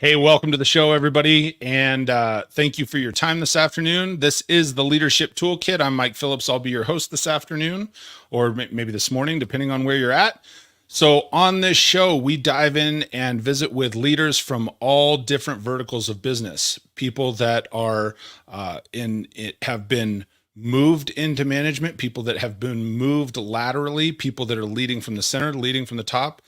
Hey, welcome to the show, everybody. And thank you for your time this afternoon. This is the Leadership Toolkit. I'm Mike Phillips. I'll be your host this afternoon, or maybe this morning, depending on where you're at. So, on this show, we dive in and visit with leaders from all different verticals of business, people that are have been moved into management, people that have been moved laterally, people that are leading from the center, leading from the top,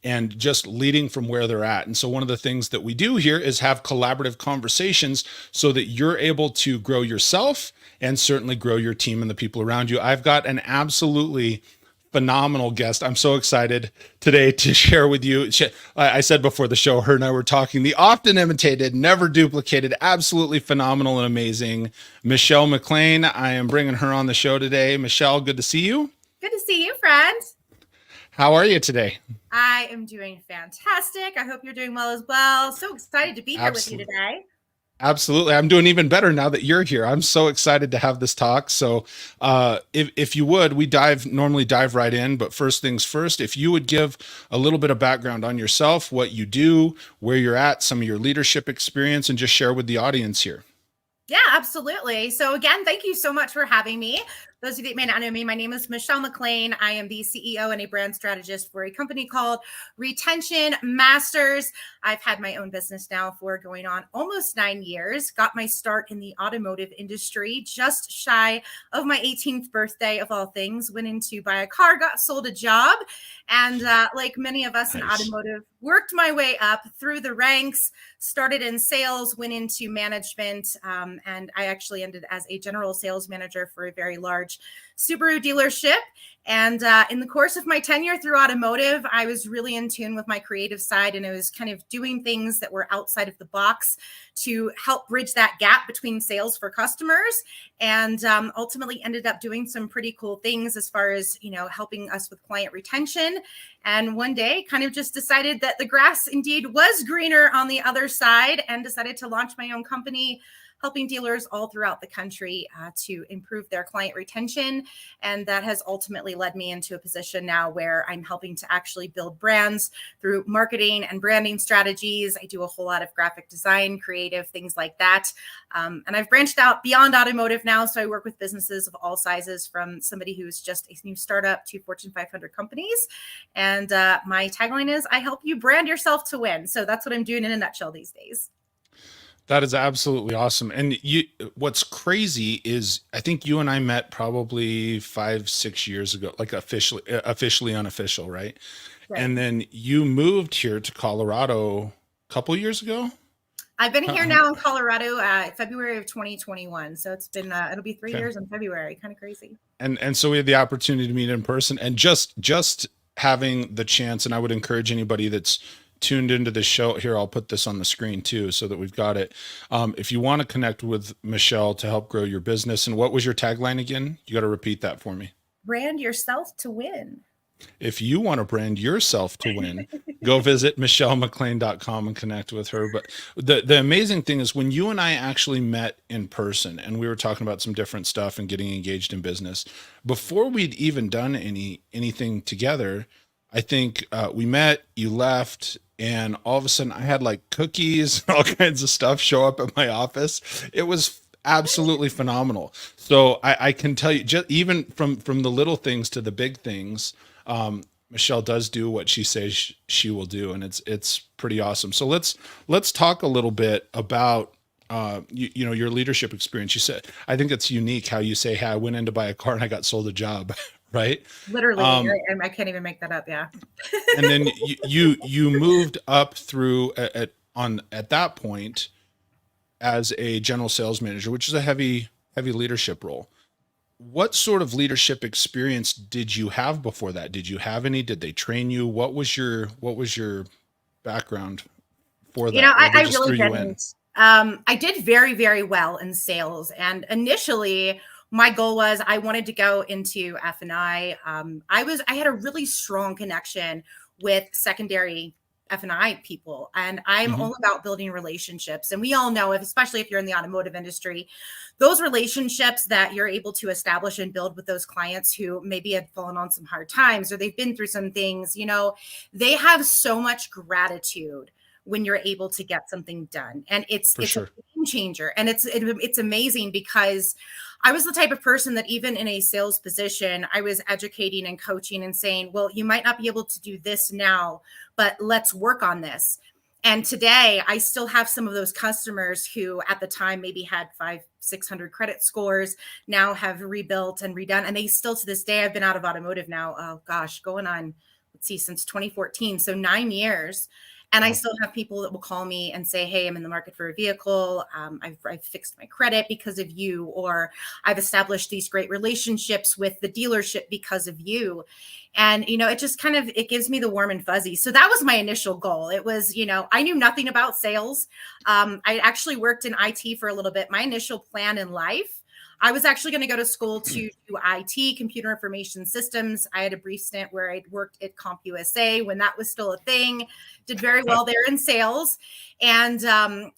and just leading from where they're at. And so one of the things that we do here is have collaborative conversations so that you're able to grow yourself and certainly grow your team and the people around you. I've got an absolutely phenomenal guest. I'm so excited today to share with you. I said before the show, her and I were talking, the often imitated, never duplicated, absolutely phenomenal and amazing Michelle McLain. I am bringing her on the show today. Michelle, good to see you. Good to see you, friend. How are you today? I am doing fantastic. I hope you're doing well as well. So excited to be here with you today. Absolutely. I'm doing even better now that you're here. I'm so excited to have this talk. So if you would, we normally dive right in, but first things first, if you would give a little bit of background on yourself, what you do, where you're at, some of your leadership experience, and just share with the audience here. Yeah, absolutely. So again, thank you so much for having me. Those of you that may not know me, my name is Michelle McLain. I am the CEO and a brand strategist for a company called Retention Masters. I've had my own business now for going on almost 9 years. Got my start in the automotive industry just shy of my 18th birthday, of all things. Went in to buy a car, got sold a job, and like many of us in automotive, worked my way up through the ranks, started in sales, went into management, and I actually ended as a general sales manager for a very large Subaru dealership. And in the course of my tenure through automotive, I was really in tune with my creative side, and I was kind of doing things that were outside of the box to help bridge that gap between sales for customers, and ultimately ended up doing some pretty cool things as far as, helping us with client retention. And one day kind of just decided that the grass indeed was greener on the other side, and decided to launch my own company, helping dealers all throughout the country to improve their client retention. And that has ultimately led me into a position now where I'm helping to actually build brands through marketing and branding strategies. I do a whole lot of graphic design, creative, things like that. And I've branched out beyond automotive now. So I work with businesses of all sizes, from somebody who's just a new startup to Fortune 500 companies. And my tagline is, I help you brand yourself to win. So that's what I'm doing in a nutshell these days. That is absolutely awesome. And what's crazy is I think you and I met probably 5, 6 years ago, like officially unofficial, right? And then you moved here to Colorado a couple years ago. I've been here now in Colorado, February of 2021. So it's been, it'll be 3 years in February. Kind of crazy. And so we had the opportunity to meet in person, and just having the chance. And I would encourage anybody that's tuned into the show here, I'll put this on the screen too, so that we've got it. If you want to connect with Michelle to help grow your business, and what was your tagline again? You got to repeat that for me. Brand yourself to win. If you want to brand yourself to win, go visit michellemclain.com and connect with her. But the amazing thing is, when you and I actually met in person and we were talking about some different stuff and getting engaged in business, before we'd even done anything together, I think we met, you left, and all of a sudden I had like cookies and all kinds of stuff show up at my office. It was absolutely phenomenal. So I can tell you, just even from the little things to the big things, Michelle does do what she says she will do, and it's pretty awesome. So let's talk a little bit about your leadership experience. You said, I think it's unique how you say, hey, I went in to buy a car and I got sold a job. Right? Literally, I can't even make that up. Yeah. And then you moved up through at that point as a general sales manager, which is a heavy leadership role. What sort of leadership experience did you have before that? Did you have any? Did they train you? What was your background for that? I really didn't. I did very, very well in sales, and initially my goal was I wanted to go into F&I. I had a really strong connection with secondary F&I people, and I'm all about building relationships. And we all know, especially if you're in the automotive industry, those relationships that you're able to establish and build with those clients who maybe had fallen on some hard times, or they've been through some things, they have so much gratitude when you're able to get something done. And it's For a sure. game changer. And it's amazing because I was the type of person that even in a sales position, I was educating and coaching and saying, well, you might not be able to do this now, but let's work on this. And today I still have some of those customers who at the time maybe had 500-600 credit scores, now have rebuilt and redone. And they still, to this day, I've been out of automotive now, oh gosh, going on, let's see, since 2014. So 9 years. And I still have people that will call me and say, hey, I'm in the market for a vehicle. I've fixed my credit because of you, or I've established these great relationships with the dealership because of you. And, it just kind of, it gives me the warm and fuzzy. So that was my initial goal. It was, I knew nothing about sales. I actually worked in IT for a little bit. My initial plan in life, I was actually going to go to school to do IT, computer information systems. I had a brief stint where I'd worked at CompUSA when that was still a thing, did very well there in sales. And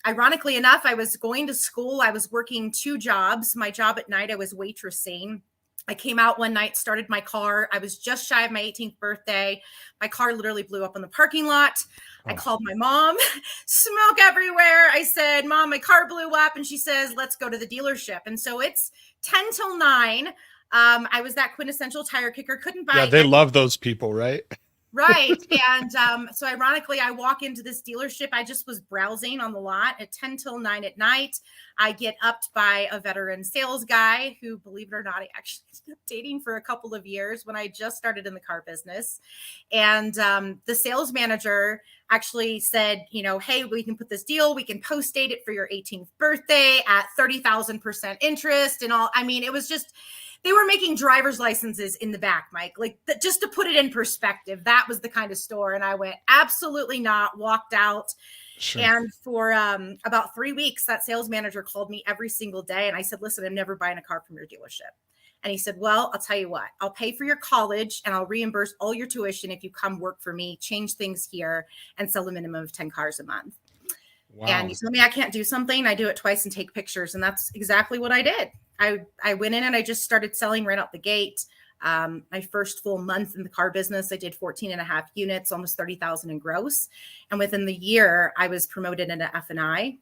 ironically enough, I was going to school. I was working 2 jobs. My job at night, I was waitressing. I came out one night, started my car. I was just shy of my 18th birthday. My car literally blew up in the parking lot. I called my mom, smoke everywhere. I said, Mom, my car blew up. And she says, let's go to the dealership. And so it's 10 till 9. I was that quintessential tire kicker, couldn't buy. Yeah, they love those people, right? Right. And so ironically, I walk into this dealership. I just was browsing on the lot at 10 till 9 at night. I get upped by a veteran sales guy who, believe it or not, I actually ended up dating for a couple of years when I just started in the car business. And the sales manager actually said, hey, we can put this deal. We can post date it for your 18th birthday at 30,000% interest and all. I mean, it was just, they were making driver's licenses in the back, Mike, like just to put it in perspective, that was the kind of store. And I went, absolutely not, walked out. Sure. And for about 3 weeks, that sales manager called me every single day. And I said, listen, I'm never buying a car from your dealership. And he said, well, I'll tell you what, I'll pay for your college and I'll reimburse all your tuition if you come work for me, change things here, and sell a minimum of 10 cars a month. Wow. And you tell me I can't do something, I do it twice and take pictures. And that's exactly what I did. I went in and I just started selling right out the gate. My first full month in the car business, I did 14 and a half units, almost 30,000 in gross. And within the year, I was promoted into F&I,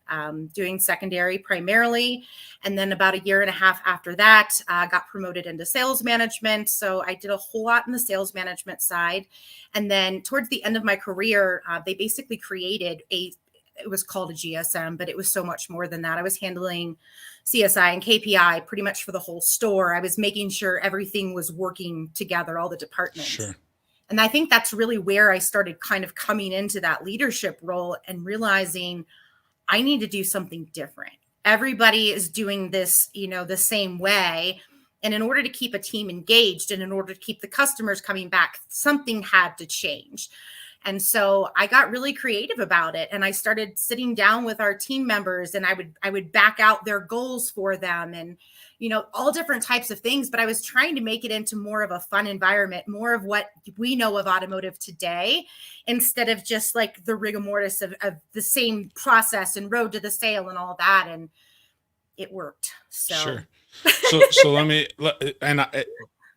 doing secondary primarily. And then about a year and a half after that, got promoted into sales management. So I did a whole lot in the sales management side. And then towards the end of my career, they basically created it was called a GSM, but it was so much more than that. I was handling CSI and KPI pretty much for the whole store. I was making sure everything was working together, all the departments. Sure. And I think that's really where I started kind of coming into that leadership role and realizing I need to do something different. Everybody is doing this, the same way. And in order to keep a team engaged and in order to keep the customers coming back, something had to change. And so I got really creative about it. And I started sitting down with our team members and I would back out their goals for them and, all different types of things. But I was trying to make it into more of a fun environment, more of what we know of automotive today, instead of just like the rigor mortis of the same process and road to the sale and all that. And it worked. So, sure. So let me,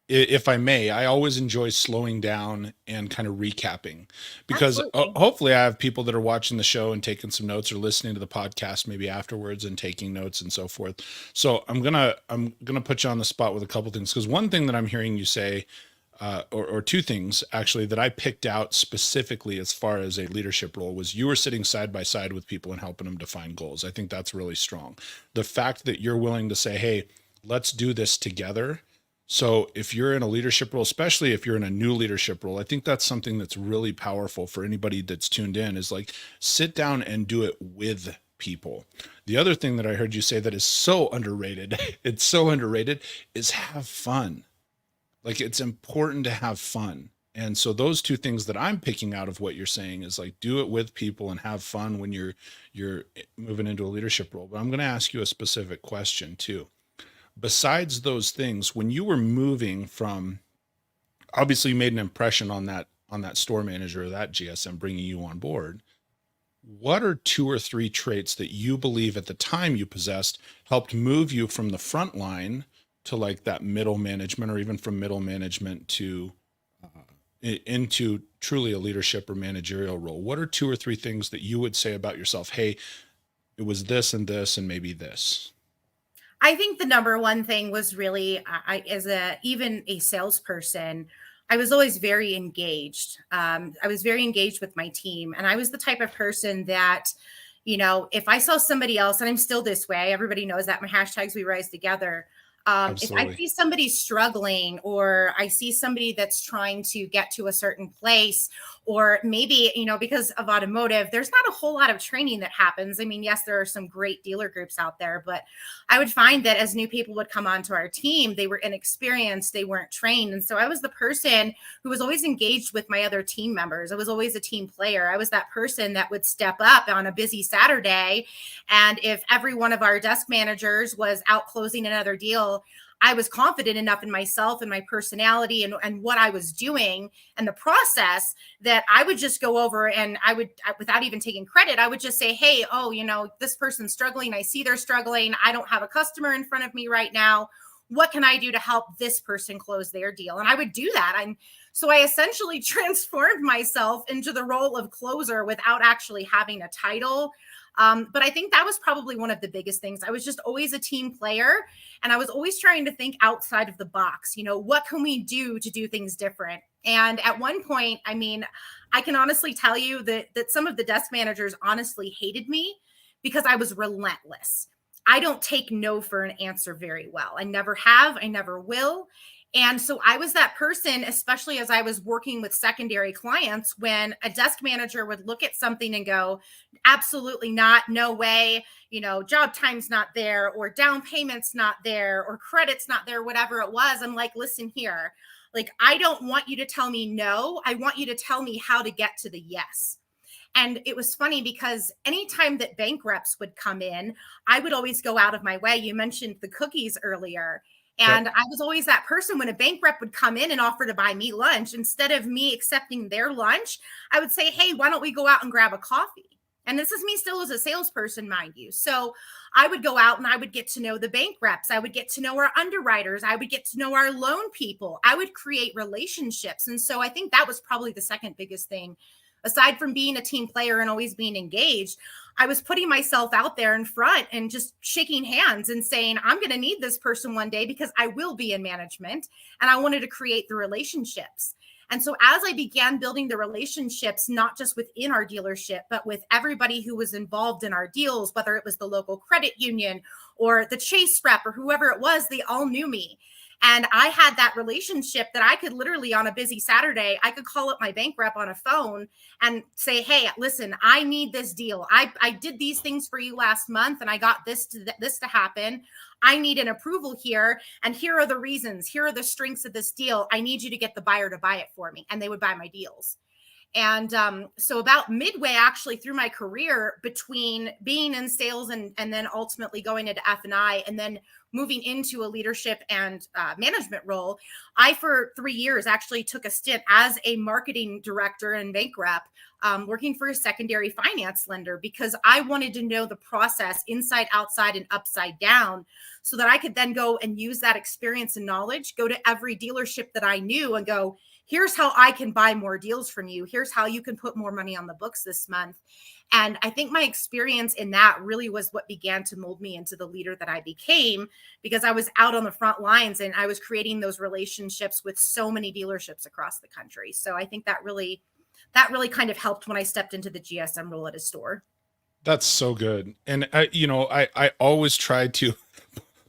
if I may, I always enjoy slowing down and kind of recapping because hopefully I have people that are watching the show and taking some notes or listening to the podcast maybe afterwards and taking notes and so forth. So I'm going to put you on the spot with a couple things, because one thing that I'm hearing you say, or 2 things actually that I picked out specifically as far as a leadership role was you were sitting side by side with people and helping them define goals. I think that's really strong. The fact that you're willing to say, hey, let's do this together. So if you're in a leadership role, especially if you're in a new leadership role, I think that's something that's really powerful for anybody that's tuned in, is like sit down and do it with people. The other thing that I heard you say that is so underrated, it's so underrated, is have fun. Like it's important to have fun. And so those 2 things that I'm picking out of what you're saying is like do it with people and have fun when you're moving into a leadership role. But I'm going to ask you a specific question too. Besides those things, when you were moving from, obviously you made an impression on that store manager, that GSM bringing you on board. What are 2 or 3 traits that you believe at the time you possessed helped move you from the front line to like that middle management, or even from middle management to into truly a leadership or managerial role, what are 2 or 3 things that you would say about yourself? Hey, it was this and this, and maybe this. I think the number one thing was really, as even a salesperson, I was always very engaged. I was very engaged with my team, and I was the type of person that, if I saw somebody else, and I'm still this way, everybody knows that my hashtags we rise together. If I Absolutely. see somebody struggling, or I see somebody that's trying to get to a certain place, or maybe, because of automotive, there's not a whole lot of training that happens. I mean, yes, there are some great dealer groups out there, but I would find that as new people would come onto our team, they were inexperienced, they weren't trained. And so I was the person who was always engaged with my other team members. I was always a team player. I was that person that would step up on a busy Saturday. And if every one of our desk managers was out closing another deal, I was confident enough in myself and my personality and what I was doing and the process that I would just go over and without even taking credit, I would just say, hey, this person's struggling. I see they're struggling. I don't have a customer in front of me right now. What can I do to help this person close their deal? And I would do that. So I essentially transformed myself into the role of closer without actually having a title. But I think that was probably one of the biggest things. I was just always a team player, and I was always trying to think outside of the box. What can we do to do things different? And at one point, I mean, I can honestly tell you that some of the desk managers honestly hated me because I was relentless. I don't take no for an answer very well. I never have, I never will. And so I was that person, especially as I was working with secondary clients, when a desk manager would look at something and go, absolutely not, no way, job time's not there, or down payment's not there, or credit's not there, whatever it was. I'm like, listen here, like, I don't want you to tell me no. I want you to tell me how to get to the yes. And it was funny because anytime that bank reps would come in, I would always go out of my way. You mentioned the cookies earlier. Yep. And I was always that person when a bank rep would come in and offer to buy me lunch. Instead of me accepting their lunch, I would say, hey, why don't we go out and grab a coffee? And this is me still as a salesperson, mind you. So I would go out and I would get to know the bank reps. I would get to know our underwriters. I would get to know our loan people. I would create relationships. And so I think that was probably the second biggest thing. Aside from being a team player and always being engaged, I was putting myself out there in front and just shaking hands and saying, I'm going to need this person one day because I will be in management. And I wanted to create the relationships. And so as I began building the relationships, not just within our dealership, but with everybody who was involved in our deals, whether it was the local credit union or the Chase rep or whoever it was, they all knew me. And I had that relationship that I could literally on a busy Saturday, I could call up my bank rep on a phone and say, hey, listen, I need this deal. I did these things for you last month and I got this to happen. I need an approval here. And here are the reasons. Here are the strengths of this deal. I need you to get the buyer to buy it for me. And they would buy my deals. And so about midway actually through my career, between being in sales and then ultimately going into F&I and then moving into a leadership and management role, I for 3 years actually took a stint as a marketing director and bank rep, working for a secondary finance lender, because I wanted to know the process inside, outside, and upside down, so that I could then go and use that experience and knowledge, go to every dealership that I knew and go, here's how I can buy more deals from you. Here's how you can put more money on the books this month. And I think my experience in that really was what began to mold me into the leader that I became, because I was out on the front lines and I was creating those relationships with so many dealerships across the country. So I think that really kind of helped when I stepped into the GSM role at a store. That's so good. And I always try to,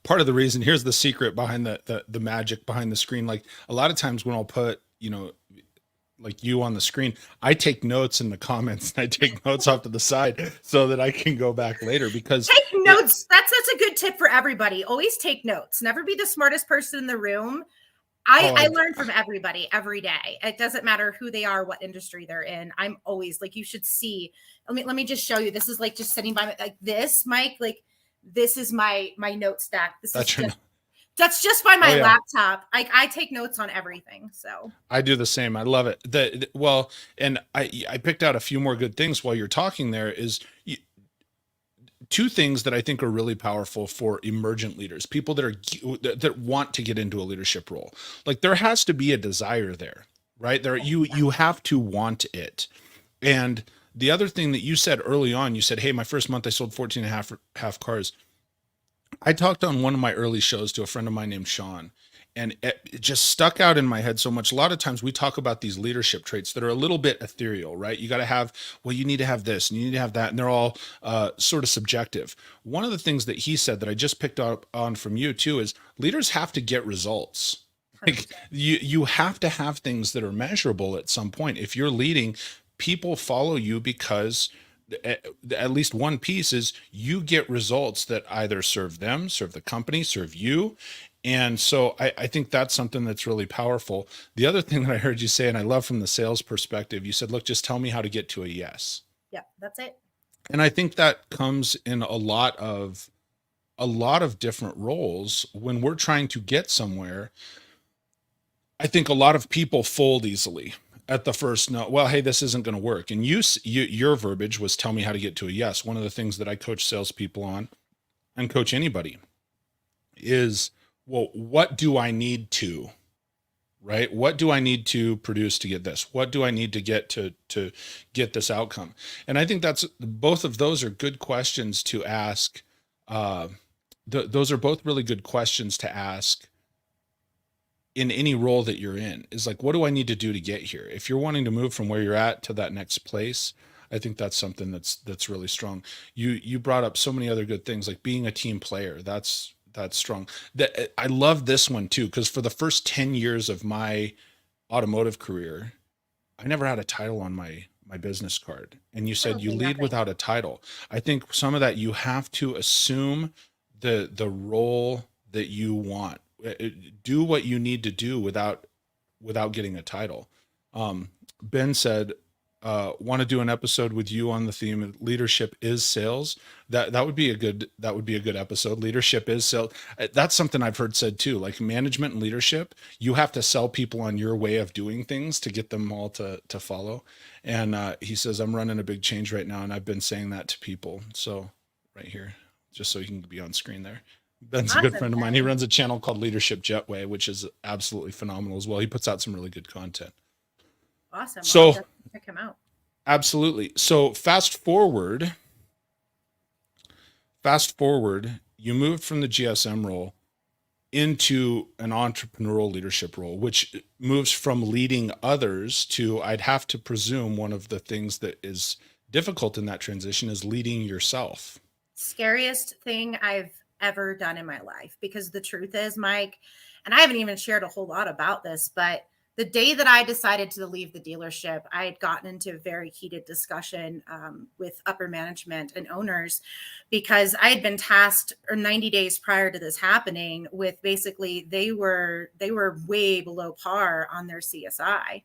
part of the reason, here's the secret behind the magic behind the screen. Like a lot of times when I'll put, like you on the screen, I take notes in the comments and I take notes off to the side so that I can go back later, because take notes. That's a good tip for everybody. Always take notes. Never be the smartest person in the room. I learn from everybody every day. It doesn't matter who they are, what industry they're in. I'm always like, you should see, let me just show you. This is like just sitting by like this, Mike, like this is my note stack. That's just by my laptop. I take notes on everything. So I do the same. I love it. Well, and I picked out a few more good things while you're talking. There is two things that I think are really powerful for emergent leaders, people that want to get into a leadership role. Like there has to be a desire there. right? You have to want it. And the other thing that you said early on, you said, hey, my first month I sold 14 and a half cars. I talked on one of my early shows to a friend of mine named Sean, and it just stuck out in my head so much. A lot of times we talk about these leadership traits that are a little bit ethereal, right? You got to have, well, you need to have this and you need to have that, and they're all sort of subjective. One of the things that he said that I just picked up on from you too is leaders have to get results. Like you have to have things that are measurable at some point. If you're leading, people follow you because at least one piece is you get results that either serve them, serve the company, serve you. And so I think that's something that's really powerful. The other thing that I heard you say, and I love from the sales perspective, you said, look, just tell me how to get to a yes. Yeah, that's it. And I think that comes in a lot of different roles when we're trying to get somewhere. I think a lot of people fold easily at the first no. Well, hey, this isn't going to work. And your verbiage was tell me how to get to a yes. One of the things that I coach salespeople on and coach anybody is, well, what do I need to, right? What do I need to produce to get this? What do I need to get to get this outcome? And I think that's both of those are good questions to ask. Those are both really good questions to ask in any role that you're in, is like, what do I need to do to get here? If you're wanting to move from where you're at to that next place, I think that's something that's really strong. You brought up so many other good things, like being a team player. That's strong. I love this one too, because for the first 10 years of my automotive career, I never had a title on my business card. And you said you lead without a title. I think some of that you have to assume the role that you want. Do what you need to do without getting a title. Ben said, want to do an episode with you on the theme of leadership is sales. That would be a good episode. Leadership is sales. That's something I've heard said too, like management and leadership. You have to sell people on your way of doing things to get them all to follow. And he says, I'm running a big change right now. And I've been saying that to people. So right here, just so you can be on screen there. Ben's a good friend of mine. He runs a channel called Leadership Jetway, which is absolutely phenomenal as well. He puts out some really good content. Awesome. So check him out. Absolutely. So fast forward, you moved from the GSM role into an entrepreneurial leadership role, which moves from leading others to, I'd have to presume, one of the things that is difficult in that transition is leading yourself. Scariest thing I've ever done in my life, because the truth is, Mike, and I haven't even shared a whole lot about this, but the day that I decided to leave the dealership, I had gotten into a very heated discussion with upper management and owners, because I had been tasked 90 days prior to this happening with basically they were way below par on their CSI.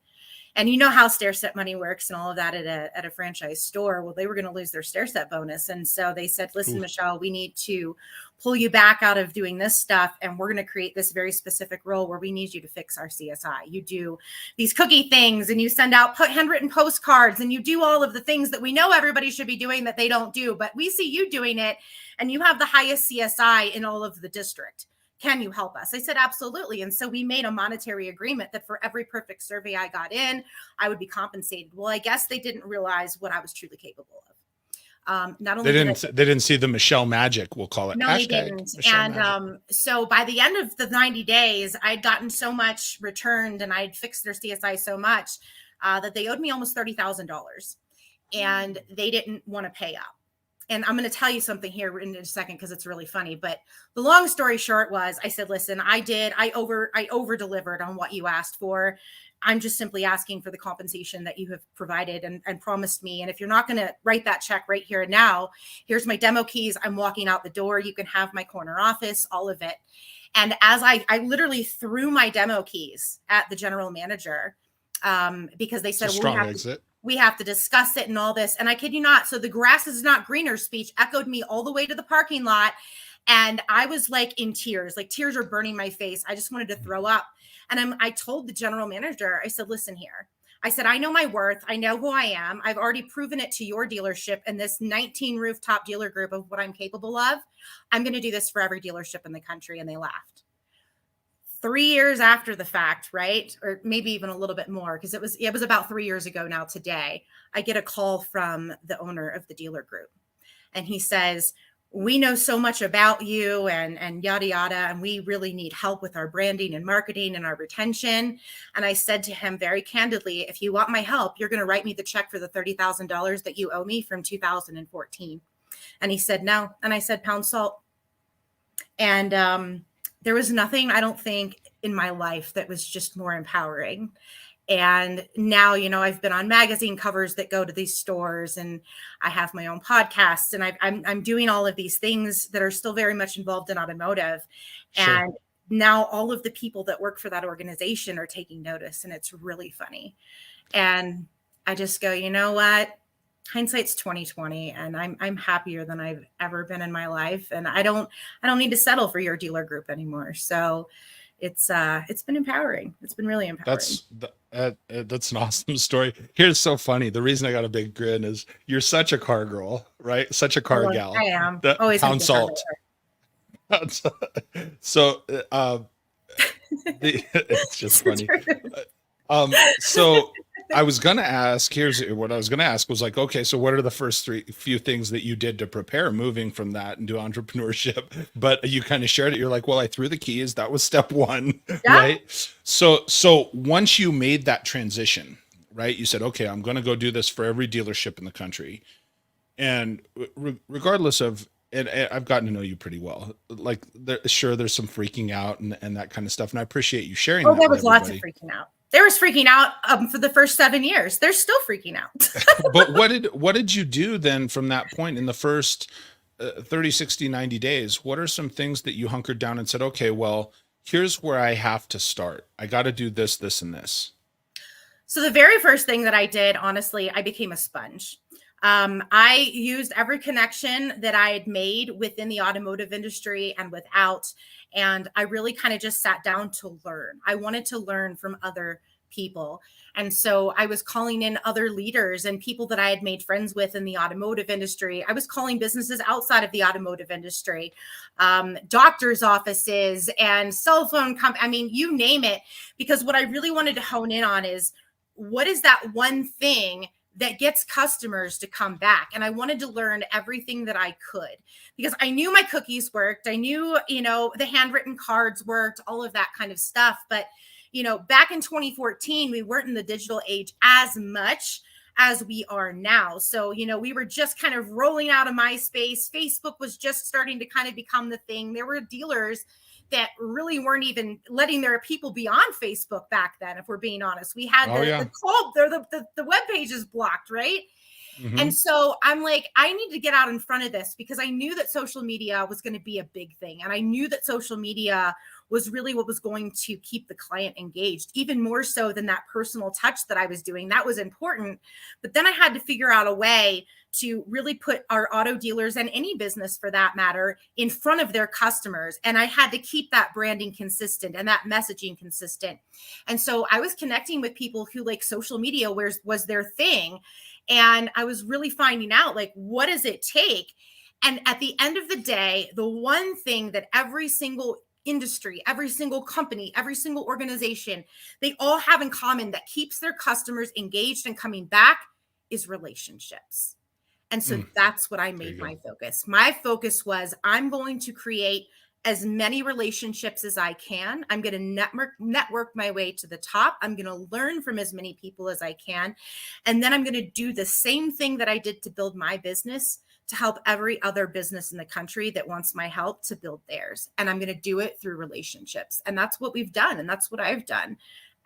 And you know how stair step money works and all of that at a franchise store. Well, they were going to lose their stair step bonus. And so they said, listen, Michelle, we need to pull you back out of doing this stuff. And we're going to create this very specific role where we need you to fix our CSI. You do these cookie things and you send out handwritten postcards and you do all of the things that we know everybody should be doing that they don't do. But we see you doing it and you have the highest CSI in all of the district. Can you help us? I said, absolutely. And so we made a monetary agreement that for every perfect survey I got in, I would be compensated. Well, I guess they didn't realize what I was truly capable of. Not only they didn't see the Michelle magic, we'll call it. No, they didn't. And so by the end of the 90 days, I'd gotten so much returned and I'd fixed their CSI so much that they owed me almost $30,000 and they didn't want to pay up. And I'm going to tell you something here in a second, because it's really funny. But the long story short was, I said, listen, I over delivered on what you asked for. I'm just simply asking for the compensation that you have provided and promised me. And if you're not going to write that check right here and now, here's my demo keys. I'm walking out the door. You can have my corner office, all of it. And as I literally threw my demo keys at the general manager, because they said, we have to discuss it and all this. And I kid you not. So the grass is not greener speech echoed me all the way to the parking lot. And I was like in tears, like tears are burning my face. I just wanted to throw up. And I told the general manager, I said, listen here. I said, I know my worth. I know who I am. I've already proven it to your dealership and this 19 rooftop dealer group of what I'm capable of. I'm going to do this for every dealership in the country. And they laughed. 3 years after the fact, right? Or maybe even a little bit more, because it was about 3 years ago now today. I get a call from the owner of the dealer group, and he says, we know so much about you and yada yada, and we really need help with our branding and marketing and our retention. And I said to him very candidly, if you want my help, you're going to write me the check for the $30,000 that you owe me from 2014. And he said no. And I said, pound salt. And there was nothing, I don't think, in my life that was just more empowering. And now, I've been on magazine covers that go to these stores, and I have my own podcast, and I'm doing all of these things that are still very much involved in automotive. Sure. And now all of the people that work for that organization are taking notice, and it's really funny. And I just go, you know what? Hindsight's 2020, and I'm happier than I've ever been in my life. And I don't need to settle for your dealer group anymore. So it's been empowering. It's been really empowering. That's an awesome story. Here's so funny. The reason I got a big grin is you're such a car girl, right? Such a car gal. I am. Always pound salt. So it's just funny. So I was going to ask, here's what I was going to ask was like, okay, so what are the first few things that you did to prepare moving from that into entrepreneurship? But you kind of shared it. You're like, well, I threw the keys. That was step one, yeah. Right? So once you made that transition, right, you said, okay, I'm going to go do this for every dealership in the country. And regardless of, and I've gotten to know you pretty well. Like, there's some freaking out and that kind of stuff. And I appreciate you sharing that. There was lots of freaking out. There was freaking out for the first 7 years. They're still freaking out. But what did you do then from that point in the first 30, 60, 90 days? What are some things that you hunkered down and said, okay, well, here's where I have to start. I got to do this, this, and this. So the very first thing that I did, honestly, I became a sponge. I used every connection that I had made within the automotive industry and without, and I really kind of just sat down to learn. I wanted to learn from other people. And so I was calling in other leaders and people that I had made friends with in the automotive industry. I was calling businesses outside of the automotive industry, doctors' offices and cell phone companies. I mean, you name it, because what I really wanted to hone in on is, what is that one thing that gets customers to come back? And I wanted to learn everything that I could, because I knew my cookies worked. I knew, the handwritten cards worked, all of that kind of stuff. But, back in 2014, we weren't in the digital age as much as we are now. So, we were just kind of rolling out of MySpace. Facebook was just starting to kind of become the thing. There were dealers that really weren't even letting their people be on Facebook back then, if we're being honest. We had the web pages blocked, right? Mm-hmm. And so I'm like, I need to get out in front of this, because I knew that social media was going to be a big thing. And I knew that social media was really what was going to keep the client engaged, even more so than that personal touch that I was doing. That was important. But then I had to figure out a way to really put our auto dealers, and any business for that matter, in front of their customers. And I had to keep that branding consistent and that messaging consistent. And so I was connecting with people who, like, social media was their thing. And I was really finding out, like, what does it take? And at the end of the day, the one thing that every single industry, every single company, every single organization, they all have in common that keeps their customers engaged and coming back is relationships. And so that's what I made my focus. My focus was, I'm going to create as many relationships as I can. I'm going to network my way to the top. I'm going to learn from as many people as I can. And then I'm going to do the same thing that I did to build my business to help every other business in the country that wants my help to build theirs. And I'm going to do it through relationships. And that's what we've done. And that's what I've done.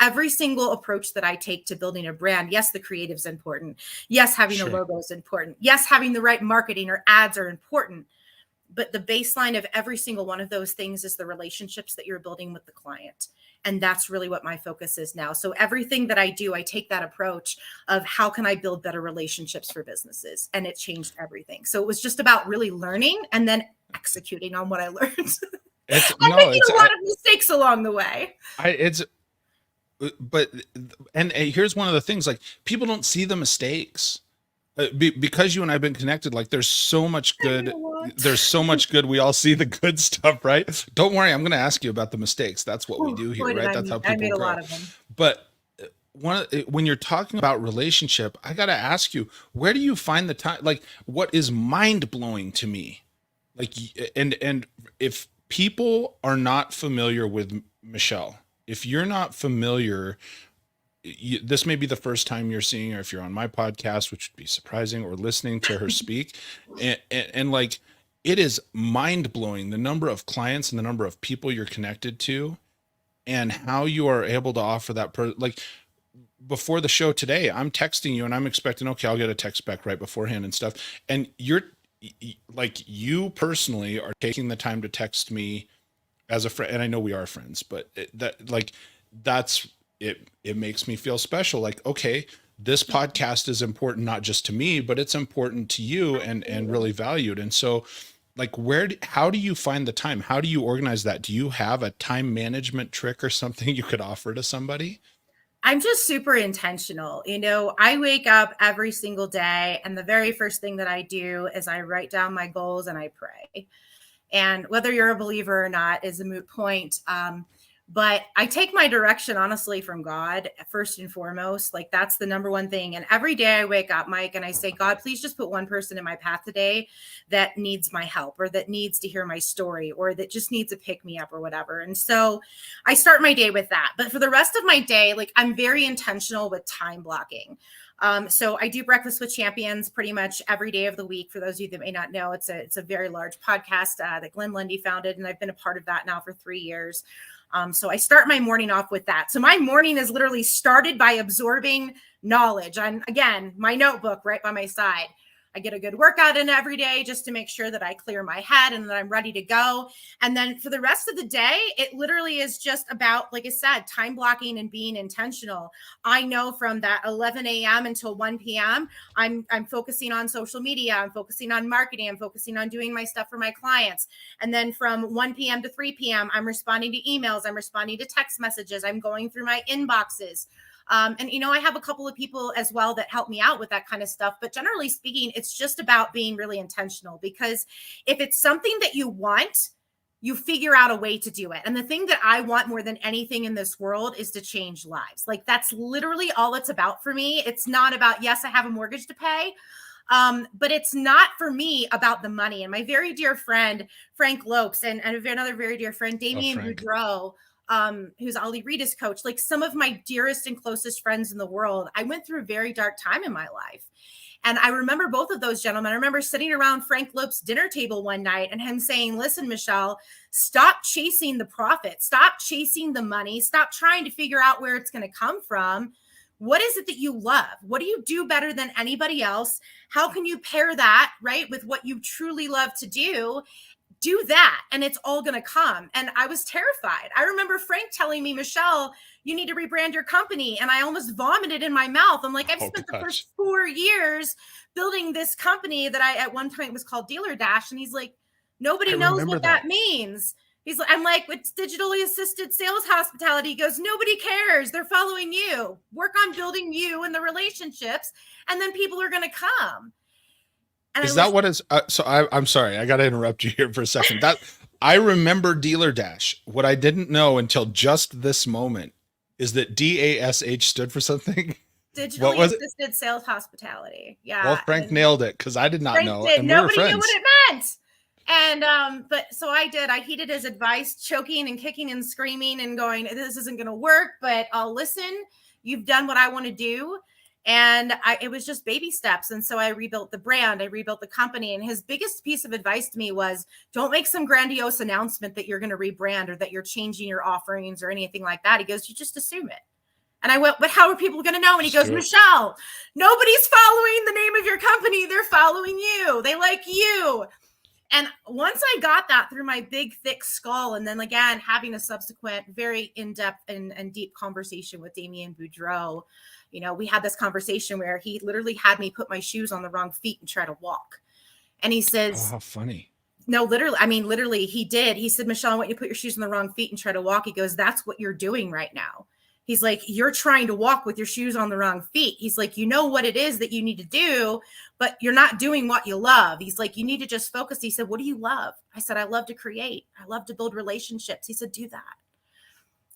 Every single approach that I take to building a brand, yes, the creative's important. Yes, having a logo is important. Yes, having the right marketing or ads are important. But the baseline of every single one of those things is the relationships that you're building with the client. And that's really what my focus is now. So everything that I do, I take that approach of, how can I build better relationships for businesses? And it changed everything. So it was just about really learning and then executing on what I learned. Making a lot of mistakes along the way. But here's one of the things, like, people don't see the mistakes because you and I've been connected. Like, there's so much good there's so much good. We all see the good stuff, right? Don't worry. I'm going to ask you about the mistakes. That's what we do here, right? That's how I people made a grow. lot of them. But when you're talking about relationship, I got to ask you, where do you find the time? Like, what is mind blowing to me? Like, and if people are not familiar with Michelle, if you're not familiar, this may be the first time you're seeing her if you're on my podcast, which would be surprising, or listening to her speak. And like, it is mind blowing the number of clients and the number of people you're connected to and how you are able to offer that. Like, before the show today, I'm texting you and I'm expecting, okay, I'll get a text back right beforehand and stuff. And you're like, you personally are taking the time to text me as a friend. And I know we are friends, but that's it. It makes me feel special. Like, okay, this podcast is important, not just to me, but it's important to you and really valued. And so like, how do you find the time? How do you organize that? Do you have a time management trick or something you could offer to somebody? I'm just super intentional. I wake up every single day, and the very first thing that I do is I write down my goals and I pray. And whether you're a believer or not is a moot point. But I take my direction, honestly, from God, first and foremost. Like, that's the number one thing. And every day I wake up, Mike, and I say, God, please just put one person in my path today that needs my help, or that needs to hear my story, or that just needs a pick me up or whatever. And so I start my day with that. But for the rest of my day, like, I'm very intentional with time blocking. So I do Breakfast with Champions pretty much every day of the week. For those of you that may not know, it's a very large podcast that Glenn Lundy founded, and I've been a part of that now for 3 years. So I start my morning off with that. So my morning is literally started by absorbing knowledge. And again, my notebook right by my side. I get a good workout in every day just to make sure that I clear my head and that I'm ready to go. And then for the rest of the day, it literally is just about, like I said, time blocking and being intentional. I know from that 11 a.m. until 1 p.m., I'm focusing on social media. I'm focusing on marketing. I'm focusing on doing my stuff for my clients. And then from 1 p.m. to 3 p.m., I'm responding to emails. I'm responding to text messages. I'm going through my inboxes. And I have a couple of people as well that help me out with that kind of stuff. But generally speaking, it's just about being really intentional, because if it's something that you want, you figure out a way to do it. And the thing that I want more than anything in this world is to change lives. Like, that's literally all it's about for me. It's not about, yes, I have a mortgage to pay. But it's not for me about the money. And my very dear friend, Frank Lopes, and another very dear friend, Damien Boudreau, who's Ali Rita's coach, like some of my dearest and closest friends in the world. I went through a very dark time in my life. And I remember both of those gentlemen. I remember sitting around Frank Lopes' dinner table one night and him saying, listen, Michelle, stop chasing the profit. Stop chasing the money. Stop trying to figure out where it's going to come from. What is it that you love? What do you do better than anybody else? How can you pair that, right, with what you truly love to do? Do that, and it's all going to come. And I was terrified. I remember Frank telling me, Michelle, you need to rebrand your company. And I almost vomited in my mouth. I'm like, I've spent the first 4 years building this company that I at one point was called Dealer Dash. And he's like, nobody knows what that means. He's like, I'm like, it's digitally assisted sales hospitality. He goes, nobody cares. They're following you. Work on building you and the relationships, and then people are going to come. Is that what is? So I'm sorry, I got to interrupt you here for a second. That I remember Dealer Dash. What I didn't know until just this moment is that DASH stood for something. Digitally assisted sales hospitality. Yeah. Well, Frank nailed it, because I did not know. And nobody knew what it meant. And but so I did. I heeded his advice, choking and kicking and screaming and going, this isn't going to work, but I'll listen. You've done what I want to do. And it was just baby steps. And so I rebuilt the brand. I rebuilt the company. And his biggest piece of advice to me was, don't make some grandiose announcement that you're going to rebrand or that you're changing your offerings or anything like that. He goes, you just assume it. And I went, but how are people going to know? And he goes, Michelle, nobody's following the name of your company. They're following you. They like you. And once I got that through my big, thick skull, and then again, having a subsequent very in-depth and deep conversation with Damien Boudreau, we had this conversation where he literally had me put my shoes on the wrong feet and try to walk. And he says, oh, how funny. No, literally he did. He said, Michelle, I want you to put your shoes on the wrong feet and try to walk. He goes, that's what you're doing right now. He's like, you're trying to walk with your shoes on the wrong feet. He's like, you know what it is that you need to do, but you're not doing what you love. He's like, you need to just focus. He said, what do you love? I said, I love to create. I love to build relationships. He said, do that.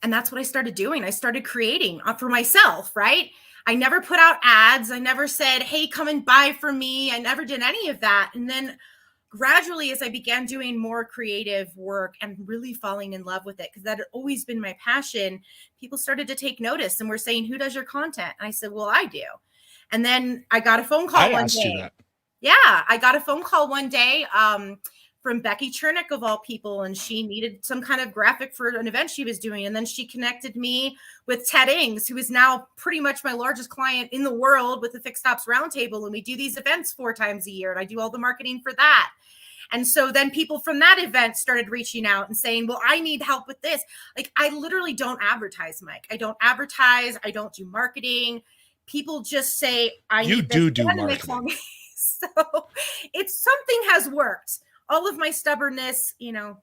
And that's what I started doing. I started creating for myself, right? I never put out ads. I never said, hey, come and buy from me. I never did any of that. And then gradually, as I began doing more creative work and really falling in love with it, because that had always been my passion, people started to take notice and were saying, who does your content? And I said, well, I do. And then I got a phone call one day. Yeah, I got a phone call one day from Becky Chernick of all people, and she needed some kind of graphic for an event she was doing. And then she connected me with Ted Ings, who is now pretty much my largest client in the world with the Fixed Ops Roundtable. And we do these events 4 times a year, and I do all the marketing for that. And so then people from that event started reaching out and saying, well, I need help with this. Like, I literally don't advertise, Mike. I don't advertise. I don't do marketing. People just say, I need this. You do marketing. So it's something has worked. All of my stubbornness,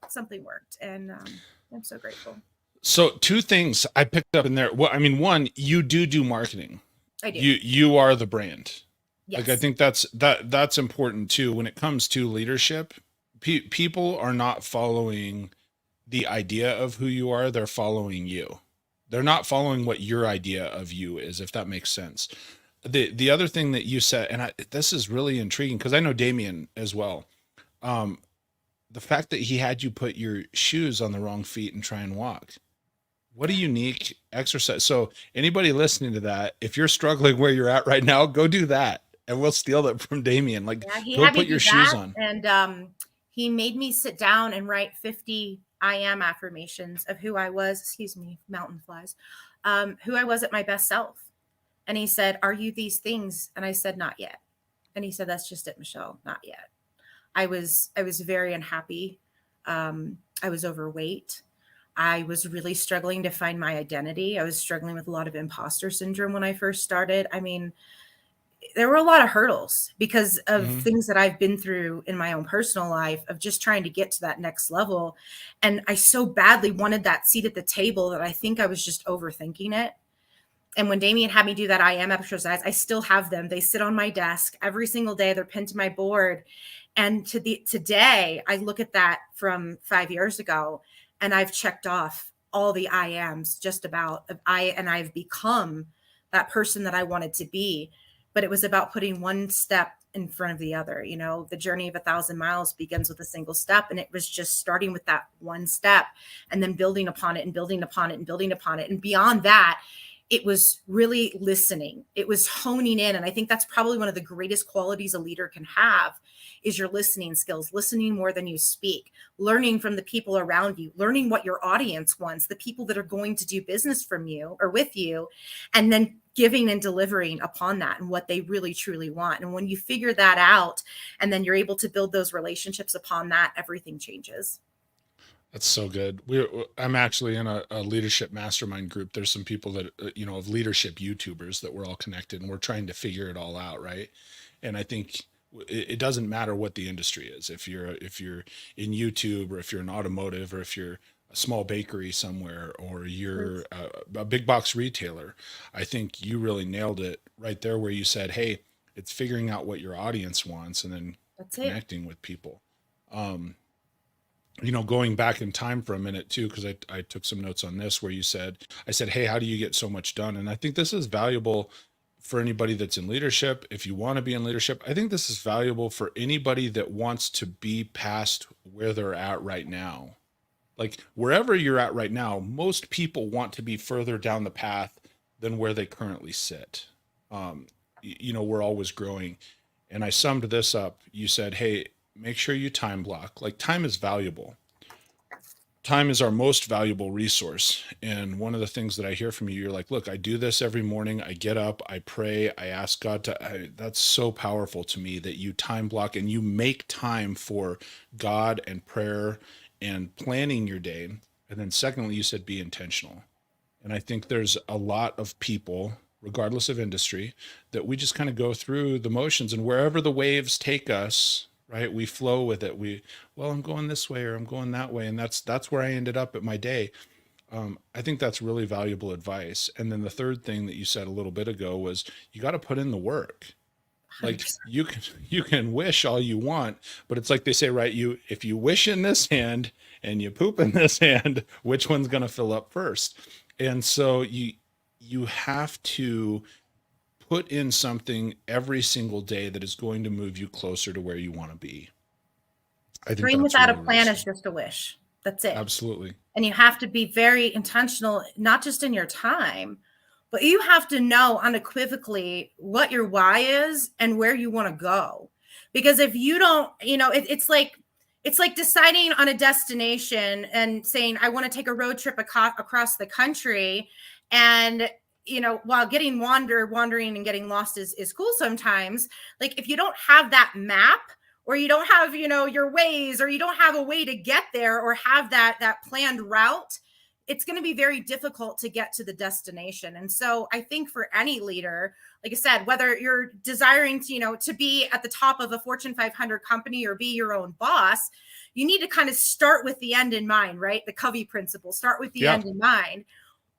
something worked. And I'm so grateful. So 2 things I picked up in there. Well, I mean, one, you do marketing. I do. You are the brand. Yes. Like, I think that's important too. When it comes to leadership, people are not following the idea of who you are. They're following you. They're not following what your idea of you is, if that makes sense. The other thing that you said, and this is really intriguing because I know Damien as well. The fact that he had you put your shoes on the wrong feet and try and walk. What a unique exercise. So anybody listening to that, if you're struggling where you're at right now, go do that. And we'll steal that from Damien. Like, yeah, go put your shoes on. And he made me sit down and write 50 I am affirmations of who I was, mountain flies, who I was at my best self. And he said, are you these things? And I said, not yet. And he said, that's just it, Michelle, not yet. I was very unhappy. I was overweight. I was really struggling to find my identity. I was struggling with a lot of imposter syndrome when I first started. I mean, there were a lot of hurdles because of things that I've been through in my own personal life of just trying to get to that next level. And I so badly wanted that seat at the table that I think I was just overthinking it. And when Damien had me do that I am exercise, I still have them. They sit on my desk every single day. They're pinned to my board. And today, I look at that from 5 years ago, and I've checked off all the I ams just about. I've become that person that I wanted to be. But it was about putting one step in front of the other. The journey of 1,000 miles begins with a single step. And it was just starting with that one step and then building upon it and building upon it and building upon it. And beyond that, it was really listening. It was honing in. And I think that's probably one of the greatest qualities a leader can have is your listening skills, listening more than you speak, learning from the people around you, learning what your audience wants, the people that are going to do business from you or with you, and then giving and delivering upon that and what they really truly want. And when you figure that out and then you're able to build those relationships upon that, everything changes. That's so good. I'm actually in a leadership mastermind group. There's some people that, of leadership YouTubers that we're all connected and we're trying to figure it all out. Right. And I think it doesn't matter what the industry is. If you're in YouTube or if you're in automotive or if you're a small bakery somewhere or you're a big box retailer, I think you really nailed it right there where you said, hey, it's figuring out what your audience wants and then connecting with people. Going back in time for a minute too, because I took some notes on this where I said, hey, how do you get so much done? And I think this is valuable for anybody that's in leadership. If you want to be in leadership, I think this is valuable for anybody that wants to be past where they're at right now. Like wherever you're at right now, most people want to be further down the path than where they currently sit. We're always growing. And I summed this up. You said, hey, make sure you time block. Like time is valuable. Time is our most valuable resource. And one of the things that I hear from you, you're like, look, I do this every morning. I get up, I pray, I ask God that's so powerful to me that you time block and you make time for God and prayer and planning your day. And then secondly, you said, be intentional. And I think there's a lot of people, regardless of industry, that we just kind of go through the motions and wherever the waves take us, right? We flow with it. I'm going this way or I'm going that way. And that's where I ended up at my day. I think that's really valuable advice. And then the third thing that you said a little bit ago was you got to put in the work. Like 100%. you can wish all you want, but it's like they say, right? If you wish in this hand and you poop in this hand, which one's going to fill up first? And so you have to put in something every single day that is going to move you closer to where you want to be. I think Dream that's without a really, really plan is smart. just a wish. That's it. Absolutely. And you have to be very intentional, not just in your time, but you have to know unequivocally what your why is and where you want to go. Because if you don't, it's like deciding on a destination and saying, I want to take a road trip across the country. And, while wandering and getting lost is cool sometimes. Like if you don't have that map, or you don't have, your ways, or you don't have a way to get there, or have that planned route, it's going to be very difficult to get to the destination. And so I think for any leader, like I said, whether you're desiring to, to be at the top of a Fortune 500 company or be your own boss, you need to kind of start with the end in mind, right? The Covey principle, start with the Yeah. end in mind.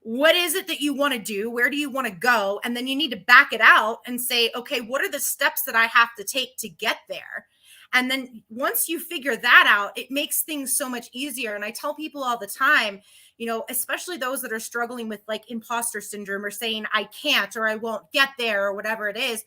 What is it that you want to do? Where do you want to go? And then you need to back it out and say, okay, what are the steps that I have to take to get there? And then once you figure that out, it makes things so much easier. And I tell people all the time, especially those that are struggling with like imposter syndrome or saying, I can't, or I won't get there, or whatever it is.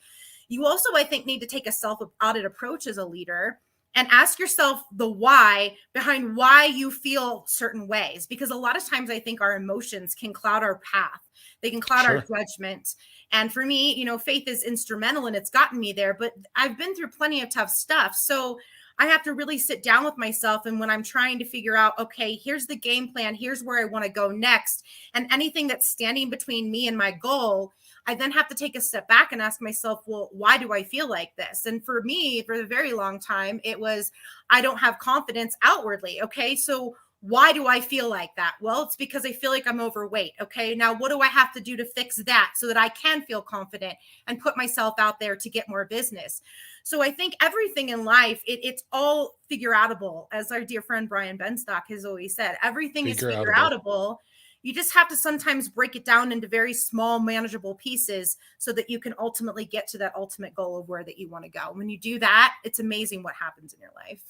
You also, I think, need to take a self audit approach as a leader and ask yourself the why behind why you feel certain ways. Because a lot of times I think our emotions can cloud our path. They can cloud our Sure. judgment. And for me, faith is instrumental and it's gotten me there, but I've been through plenty of tough stuff. So I have to really sit down with myself. And when I'm trying to figure out, okay, here's the game plan, here's where I want to go next, and anything that's standing between me and my goal, I then have to take a step back and ask myself, well, why do I feel like this? And for me, for a very long time, it was, I don't have confidence outwardly. Okay. So why do I feel like that? Well, it's because I feel like I'm overweight. Okay. Now, what do I have to do to fix that so that I can feel confident and put myself out there to get more business? So I think everything in life, it's all figure outable, as our dear friend Brian Benstock has always said. Everything is Figure figure outable. outable. You just have to sometimes break it down into very small, manageable pieces so that you can ultimately get to that ultimate goal of where that you want to go. When you do that, it's amazing what happens in your life.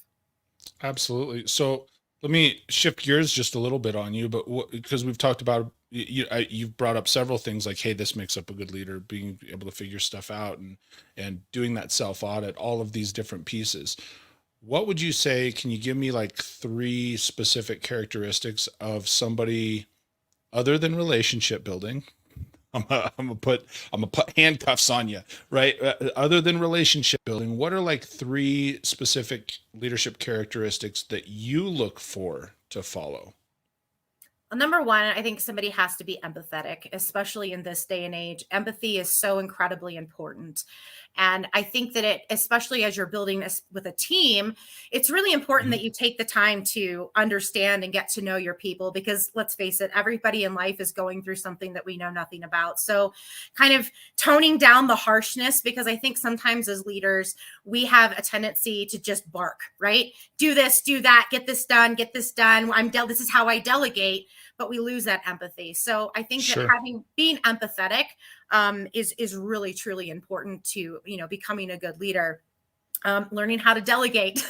Absolutely. So let me shift gears just a little bit on you, but because we've talked about you've brought up several things like, hey, this makes up a good leader, being able to figure stuff out and doing that self audit, all of these different pieces. What would you say? Can you give me like three specific characteristics of somebody other than relationship building? I'm gonna put handcuffs on you, right? Other than relationship building, what are like three specific leadership characteristics that you look for to follow? Number one, I think somebody has to be empathetic, especially in this day and age. Empathy is so incredibly important. And I think that especially as you're building this with a team, it's really important that Mhm. you take the time to understand and get to know your people, because let's face it, everybody in life is going through something that we know nothing about. So kind of toning down the harshness, because I think sometimes as leaders, we have a tendency to just bark, right? Do this, do that, get this done, get this done. This is how I delegate, but we lose that empathy. So I think that Sure. being empathetic is really truly important to becoming a good leader. Learning how to delegate,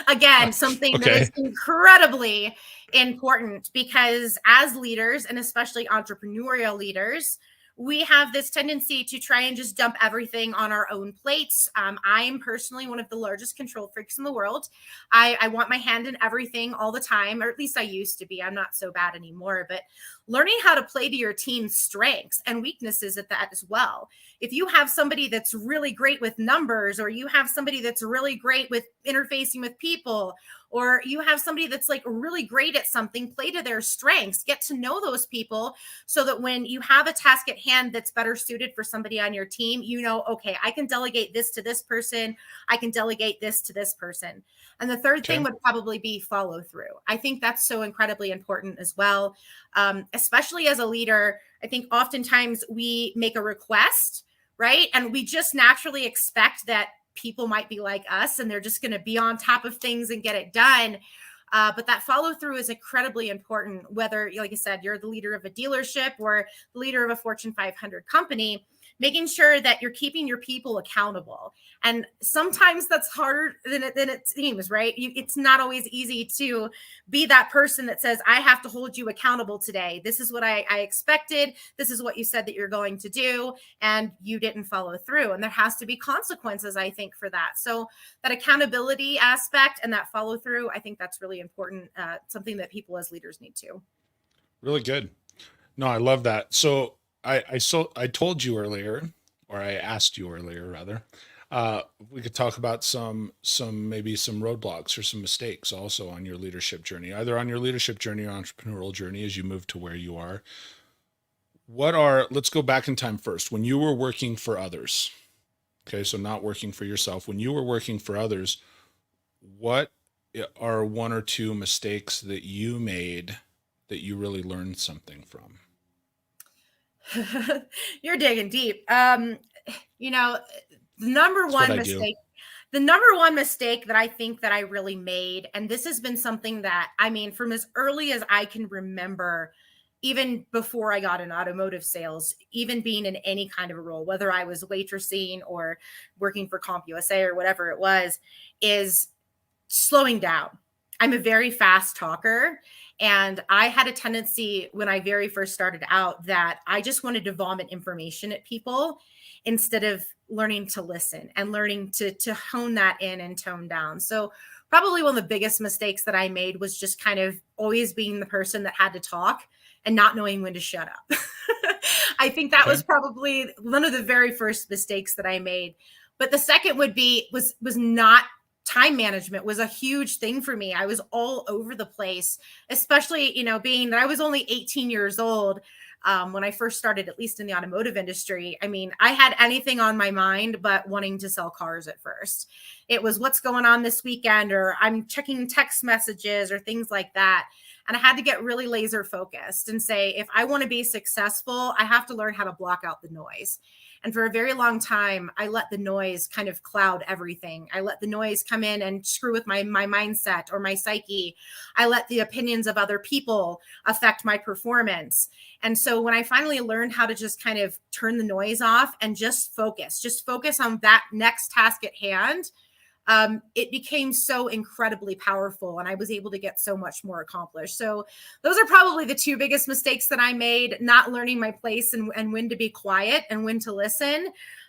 again, something that is Okay. incredibly important, because as leaders, and especially entrepreneurial leaders, we have this tendency to try and just dump everything on our own plates. I am personally one of the largest control freaks in the world. I want my hand in everything all the time, or at least I used to be. I'm not so bad anymore, but learning how to play to your team's strengths and weaknesses at that as well. If you have somebody that's really great with numbers, or you have somebody that's really great with interfacing with people, or you have somebody that's like really great at something, play to their strengths, get to know those people, so that when you have a task at hand that's better suited for somebody on your team, okay, I can delegate this to this person, I can delegate this to this person. And the third thing Okay. would probably be follow through. I think that's so incredibly important as well. Especially as a leader, I think oftentimes we make a request, right? And we just naturally expect that people might be like us and they're just going to be on top of things and get it done. But that follow through is incredibly important, whether, like I said, you're the leader of a dealership or the leader of a Fortune 500 company, making sure that you're keeping your people accountable. And sometimes that's harder than it seems, right? It's not always easy to be that person that says, I have to hold you accountable today. This is what I expected. This is what you said that you're going to do, and you didn't follow through. And there has to be consequences, I think, for that. So that accountability aspect and that follow through, I think that's really important, something that people as leaders need to. Really good. No, I love that. So I told you earlier, or I asked you earlier rather, we could talk about maybe some roadblocks or some mistakes also on your leadership journey, either on your leadership journey or entrepreneurial journey as you move to where you are. Let's go back in time first. When you were working for others, okay, so not working for yourself, when you were working for others, what are one or two mistakes that you made that you really learned something from? You're digging deep. You know, the number That's one what I do. mistake, the number one mistake that I think that I really made, and this has been something that, I mean, from as early as I can remember, even before I got in automotive sales, even being in any kind of a role, whether I was waitressing or working for CompUSA or whatever it was, is slowing down. I'm a very fast talker. And I had a tendency when I very first started out that I just wanted to vomit information at people instead of learning to listen and learning to hone that in and tone down. So probably one of the biggest mistakes that I made was just kind of always being the person that had to talk and not knowing when to shut up. I think that was probably one of the very first mistakes that I made. But the second was not time management was a huge thing for me. I was all over the place, especially, being that I was only 18 years old when I first started, at least in the automotive industry. I mean, I had anything on my mind but wanting to sell cars at first. It was what's going on this weekend, or I'm checking text messages or things like that. And I had to get really laser focused and say, if I want to be successful, I have to learn how to block out the noise. And for a very long time, I let the noise kind of cloud everything. I let the noise come in and screw with my mindset or my psyche. I let the opinions of other people affect my performance. And so when I finally learned how to just kind of turn the noise off and just focus on that next task at hand, it became so incredibly powerful, and I was able to get so much more accomplished. So those are probably the two biggest mistakes that I made, not learning my place and when to be quiet and when to listen.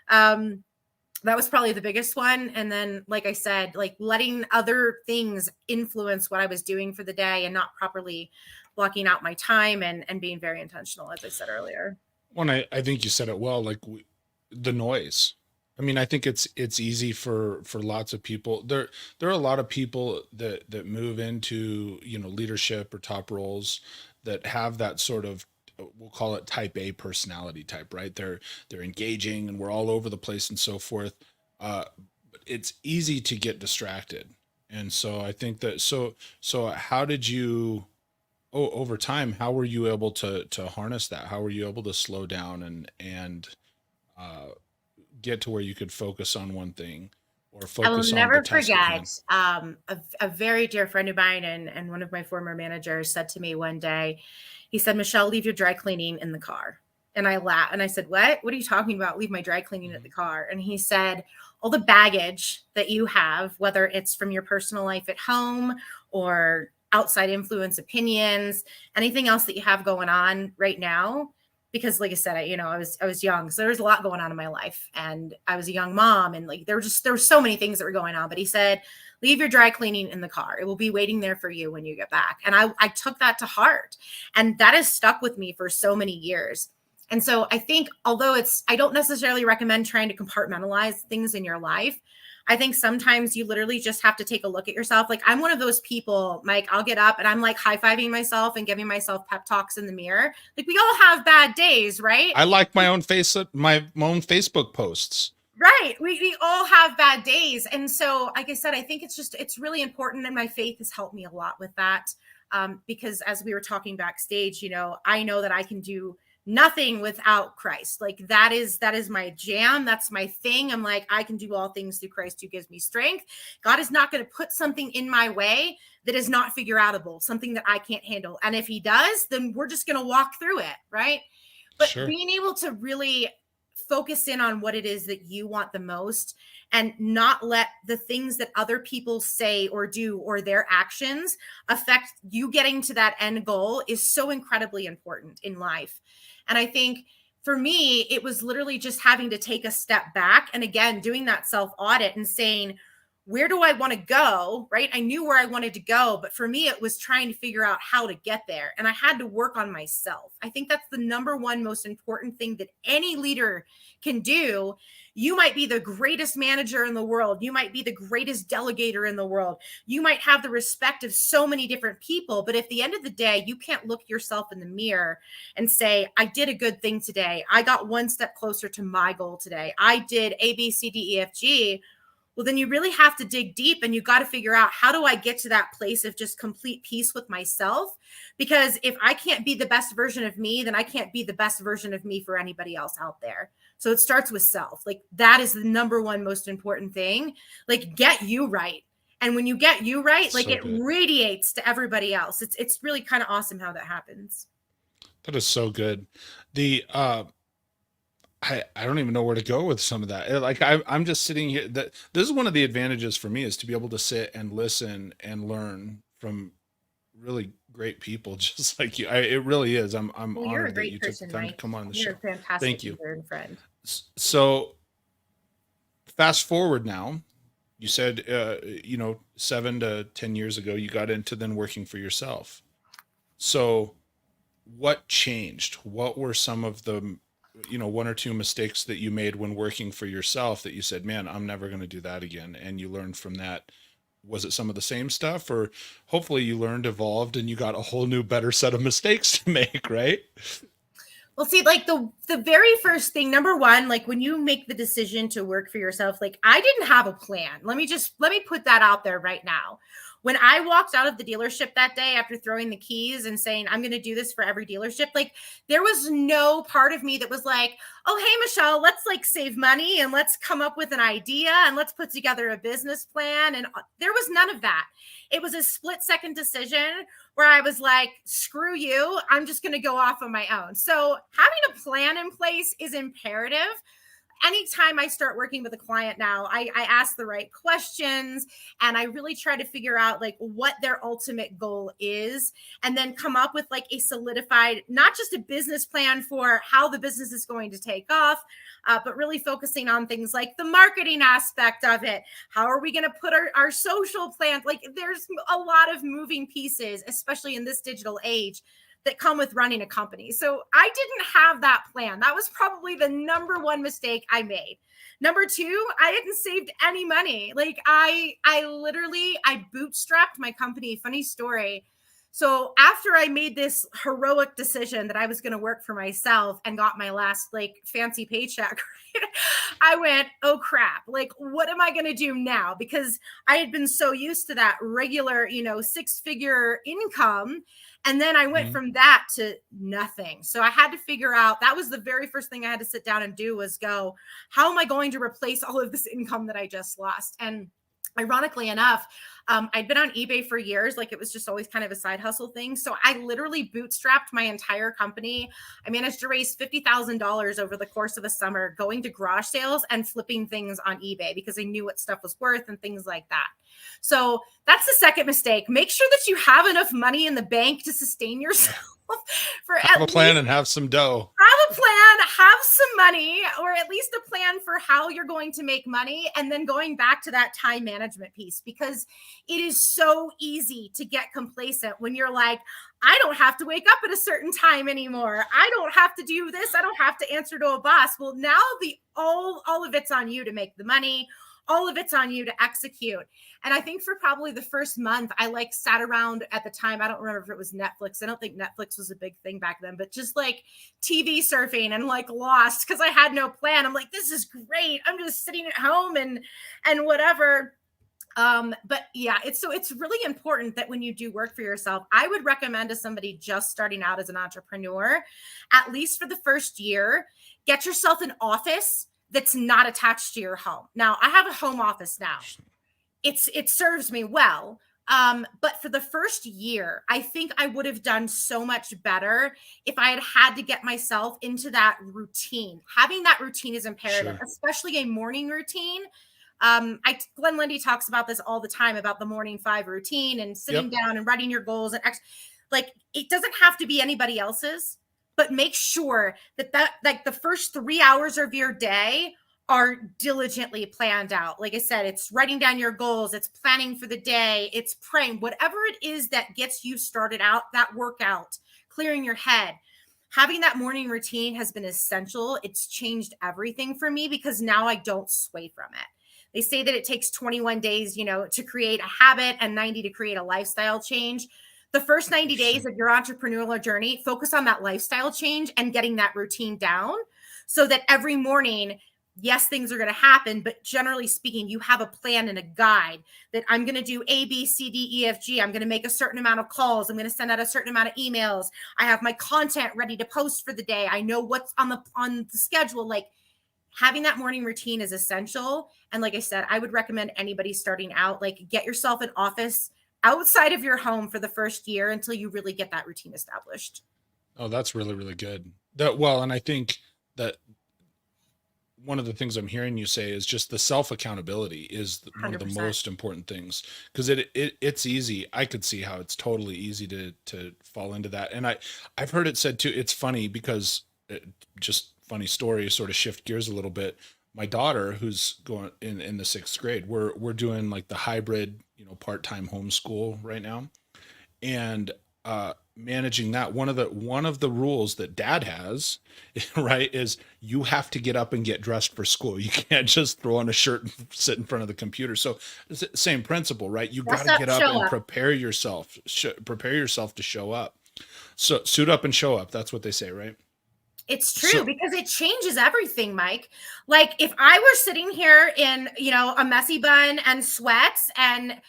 That was probably the biggest one. And then, like I said, like letting other things influence what I was doing for the day and not properly blocking out my time and being very intentional, as I said earlier. Well, I think you said it well, like the noise. I mean, I think it's easy for lots of people. There are a lot of people that move into, leadership or top roles that have that sort of, we'll call it type A personality type, right? They're engaging and we're all over the place and so forth. But it's easy to get distracted. And so I think that so how did you over time, how were you able to harness that? How were you able to slow down and uh get to where you could focus on one thing or I will focus on the never task at forget, hand? a very dear friend of mine and one of my former managers said to me one day, he said, Michelle, leave your dry cleaning in the car. And I laughed and I said, what are you talking about? Leave my dry cleaning at the car. And he said, all the baggage that you have, whether it's from your personal life at home or outside influence opinions, anything else that you have going on right now, because like I said, I was young. So there was a lot going on in my life, and I was a young mom, and like there were so many things that were going on. But he said, leave your dry cleaning in the car. It will be waiting there for you when you get back. And I took that to heart, and that has stuck with me for so many years. And so I think, although I don't necessarily recommend trying to compartmentalize things in your life. I think sometimes you literally just have to take a look at yourself. Like I'm one of those people, Mike, I'll get up and I'm like high-fiving myself and giving myself pep talks in the mirror. Like we all have bad days, right? I like my own own Facebook posts. Right. We all have bad days. And so, like I said, I think it's really important. And my faith has helped me a lot with that. Because as we were talking backstage, I know that I can do nothing without Christ. Like that is my jam. That's my thing. I'm like, I can do all things through Christ who gives me strength. God is not going to put something in my way that is not figure outable, something that I can't handle. And if he does, then we're just going to walk through it. Right. But Sure. being able to really focus in on what it is that you want the most and not let the things that other people say or do or their actions affect you getting to that end goal is so incredibly important in life. And I think for me, it was literally just having to take a step back and again, doing that self audit and saying, where do I want to go? Right. I knew where I wanted to go, but for me, it was trying to figure out how to get there. And I had to work on myself. I think that's the number one most important thing that any leader can do. You might be the greatest manager in the world. You might be the greatest delegator in the world. You might have the respect of so many different people. But at the end of the day, you can't look yourself in the mirror and say, I did a good thing today. I got one step closer to my goal today. I did A, B, C, D, E, F, G. Well, then you really have to dig deep and you got to figure out, how do I get to that place of just complete peace with myself? Because if I can't be the best version of me, then I can't be the best version of me for anybody else out there. So it starts with self. Like that is the number one most important thing. Like get you right. And when you get you right, like it radiates to everybody else. It's really kind of awesome how that happens. That is so good. The I don't even know where to go with some of that. Like I'm just sitting here. That this is one of the advantages for me, is to be able to sit and listen and learn from really great people, just like you. It really is. I'm Well, you're a honored that great you person, took the time to Mike. come on the You're show. a fantastic Thank you. leader and friend. So fast forward now, you said 7 to 10 years ago you got into then working for yourself. So what changed? What were some of the one or two mistakes that you made when working for yourself that you said, man, I'm never going to do that again, and you learned from that? Was it some of the same stuff, or hopefully you learned, evolved, and you got a whole new better set of mistakes to make, right? Well, see, like the very first thing, number one, like when you make the decision to work for yourself, like I didn't have a plan. Let me put that out there right now. When I walked out of the dealership that day after throwing the keys and saying, I'm going to do this for every dealership, like there was no part of me that was like, oh, hey, Michelle, let's like save money and let's come up with an idea and let's put together a business plan. And there was none of that. It was a split-second decision where I was like, screw you, I'm just going to go off on my own. So having a plan in place is imperative. Anytime I start working with a client now, I ask the right questions and I really try to figure out like what their ultimate goal is, and then come up with like a solidified, not just a business plan for how the business is going to take off, but really focusing on things like the marketing aspect of it. How are we going to put our social plan? Like there's a lot of moving pieces, especially in this digital age, that come with running a company. So I didn't have that plan. That was probably the number one mistake I made. Number two, I hadn't saved any money. Like I bootstrapped my company. Funny story. So after I made this heroic decision that I was going to work for myself and got my last like fancy paycheck, I went, oh crap, like what am I going to do now? Because I had been so used to that regular, 6-figure income. And then I went from that to nothing. So I had to figure out, that was the very first thing I had to sit down and do, was go, how am I going to replace all of this income that I just lost? And ironically enough, I'd been on eBay for years. Like it was just always kind of a side hustle thing. So I literally bootstrapped my entire company. I managed to raise $50,000 over the course of a summer, going to garage sales and flipping things on eBay because I knew what stuff was worth and things like that. So that's the second mistake. Make sure that you have enough money in the bank to sustain yourself for have a plan and have some dough. Have a plan, have some money, or at least a plan for how you're going to make money. And then going back to that time management piece, because it is so easy to get complacent when you're like, I don't have to wake up at a certain time anymore. I don't have to do this. I don't have to answer to a boss. Well, now all of it's on you to make the money. All of it's on you to execute. And I think for probably the first month, I like sat around at the time. I don't remember if it was Netflix. I don't think Netflix was a big thing back then, but just like TV surfing and like lost because I had no plan. I'm like, this is great. I'm just sitting at home and whatever. But yeah, it's really important that when you do work for yourself, I would recommend to somebody just starting out as an entrepreneur, at least for the first year, get yourself an office that's not attached to your home. Now, I have a home office now. It serves me well. But for the first year, I think I would have done so much better if I had had to get myself into that routine. Having that routine is imperative, Sure. especially a morning routine. Glenn Lundy talks about this all the time about the morning 5 routine and sitting Yep. down and writing your goals and like it doesn't have to be anybody else's, but make sure that like the first 3 hours of your day are diligently planned out. Like I said, it's writing down your goals, it's planning for the day, it's praying, whatever it is that gets you started out, that workout, clearing your head. Having that morning routine has been essential. It's changed everything for me because now I don't sway from it. They say that it takes 21 days, to create a habit and 90 to create a lifestyle change. The first 90 days of your entrepreneurial journey, focus on that lifestyle change and getting that routine down so that every morning, yes, things are going to happen, but generally speaking, you have a plan and a guide that I'm going to do A, B, C, D, E, F, G. I'm going to make a certain amount of calls. I'm going to send out a certain amount of emails. I have my content ready to post for the day. I know what's on the schedule. Like having that morning routine is essential. And like I said, I would recommend anybody starting out, like get yourself an office outside of your home for the first year until you really get that routine established. Oh, that's really, really good. And I think that one of the things I'm hearing you say is just the self-accountability is one of the 100%. most important things, because it's easy. I could see how it's totally easy to fall into that. And I've heard it said too, it's funny because just funny story, sort of shift gears a little bit. My daughter, who's going in the 6th grade, we're doing like the hybrid, part-time homeschool right now. And managing that, one of the rules that dad has, right, is you have to get up and get dressed for school. You can't just throw on a shirt and sit in front of the computer. So it's the same principle, right? You got to get up and prepare yourself to show up. So suit up and show up. That's what they say, right? It's true because it changes everything, Mike. Like if I were sitting here in, a messy bun and sweats, and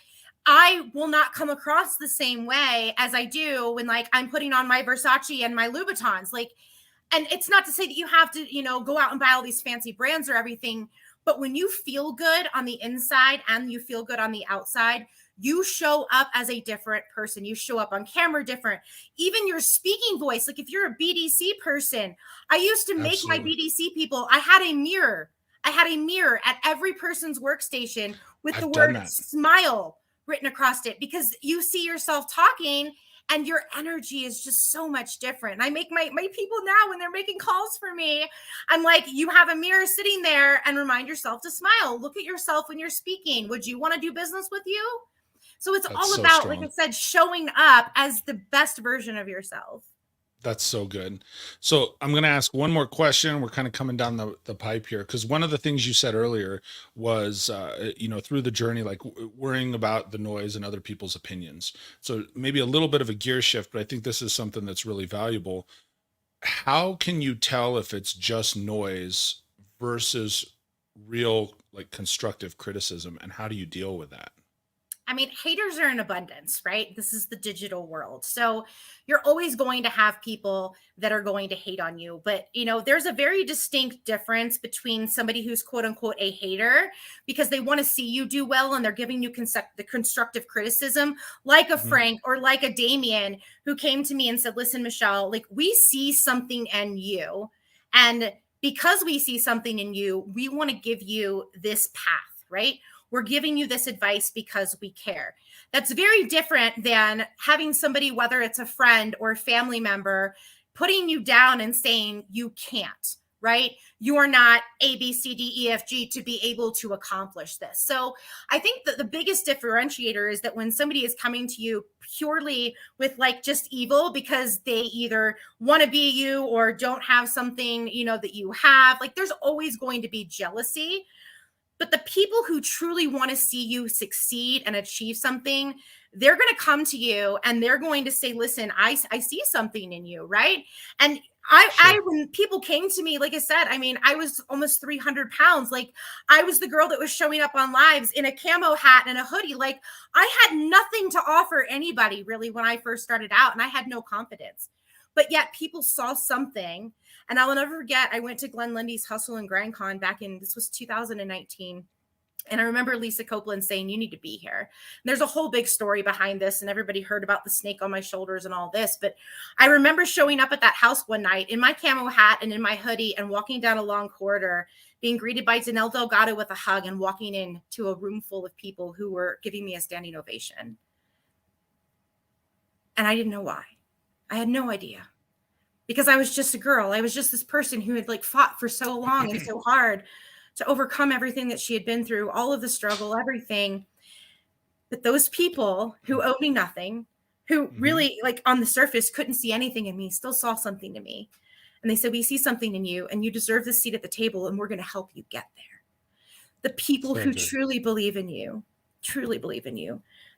I will not come across the same way as I do when like I'm putting on my Versace and my Louboutins. Like, and it's not to say that you have to, go out and buy all these fancy brands or everything, but when you feel good on the inside and you feel good on the outside, you show up as a different person. You show up on camera different. Even your speaking voice. Like if you're a BDC person, I used to make my BDC people, I had a mirror at every person's workstation with the word smile written across it, because you see yourself talking and your energy is just so much different. And I make my people now when they're making calls for me, I'm like, you have a mirror sitting there and remind yourself to smile. Look at yourself when you're speaking. Would you want to do business with you? So it's all about, like I said, showing up as the best version of yourself. That's so good. So I'm going to ask one more question. We're kind of coming down the pipe here, because one of the things you said earlier was, through the journey, like worrying about the noise and other people's opinions. So maybe a little bit of a gear shift, but I think this is something that's really valuable. How can you tell if it's just noise versus real, like constructive criticism, and how do you deal with that? I mean, haters are in abundance, right? This is the digital world. So you're always going to have people that are going to hate on you. But, there's a very distinct difference between somebody who's quote unquote a hater because they want to see you do well and they're giving you the constructive criticism, like a Frank or like a Damien who came to me and said, listen, Michelle, like we see something in you. And because we see something in you, we want to give you this path, right? We're giving you this advice because we care. That's very different than having somebody, whether it's a friend or a family member, putting you down and saying you can't, right? You are not A, B, C, D, E, F, G to be able to accomplish this. So I think that the biggest differentiator is that when somebody is coming to you purely with like just evil because they either want to be you or don't have something, that you have, like there's always going to be jealousy. But the people who truly want to see you succeed and achieve something, they're going to come to you and they're going to say, listen, I see something in you, right? And when people came to me, like I said, I mean, I was almost 300 pounds. Like I was the girl that was showing up on lives in a camo hat and a hoodie. Like I had nothing to offer anybody really when I first started out, and I had no confidence. But yet people saw something. And I'll never forget, I went to Glenn Lundy's Hustle and Grind Con this was 2019. And I remember Lisa Copeland saying, you need to be here. And there's a whole big story behind this, and everybody heard about the snake on my shoulders and all this. But I remember showing up at that house one night in my camo hat and in my hoodie and walking down a long corridor, being greeted by Danelle Delgado with a hug and walking into a room full of people who were giving me a standing ovation. And I didn't know why. I had no idea, because I was just a girl. I was just this person who had like fought for so long and so hard to overcome everything that she had been through, all of the struggle, everything. But those people who owed me nothing, who really like on the surface couldn't see anything in me, still saw something in me. And they said, we see something in you and you deserve this seat at the table, and we're going to help you get there. The people who truly believe in you,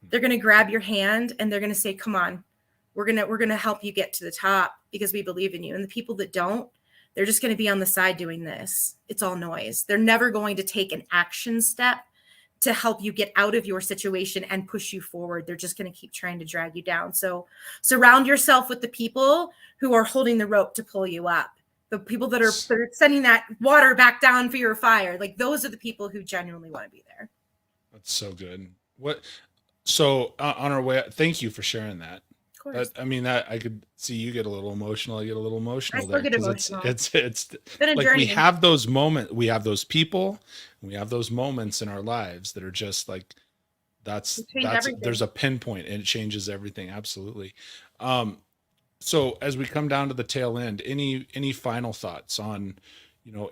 they're going to grab your hand and they're going to say, come on, we're going to help you get to the top because we believe in you. And the people that don't, they're just going to be on the side doing this. It's all noise. They're never going to take an action step to help you get out of your situation and push you forward. They're just going to keep trying to drag you down. So surround yourself with the people who are holding the rope to pull you up. The people that are sending that water back down for your fire. Like, those are the people who genuinely want to be there. That's so good. So on our way, thank you for sharing that. I mean, that I could see you get a little emotional. I get a little emotional there. Get emotional. It's been a like journey. we have those moments, we have those people, we have those moments in our lives that are just like, that's there's a pinpoint and it changes everything. Absolutely. So as we come down to the tail end, any final thoughts on,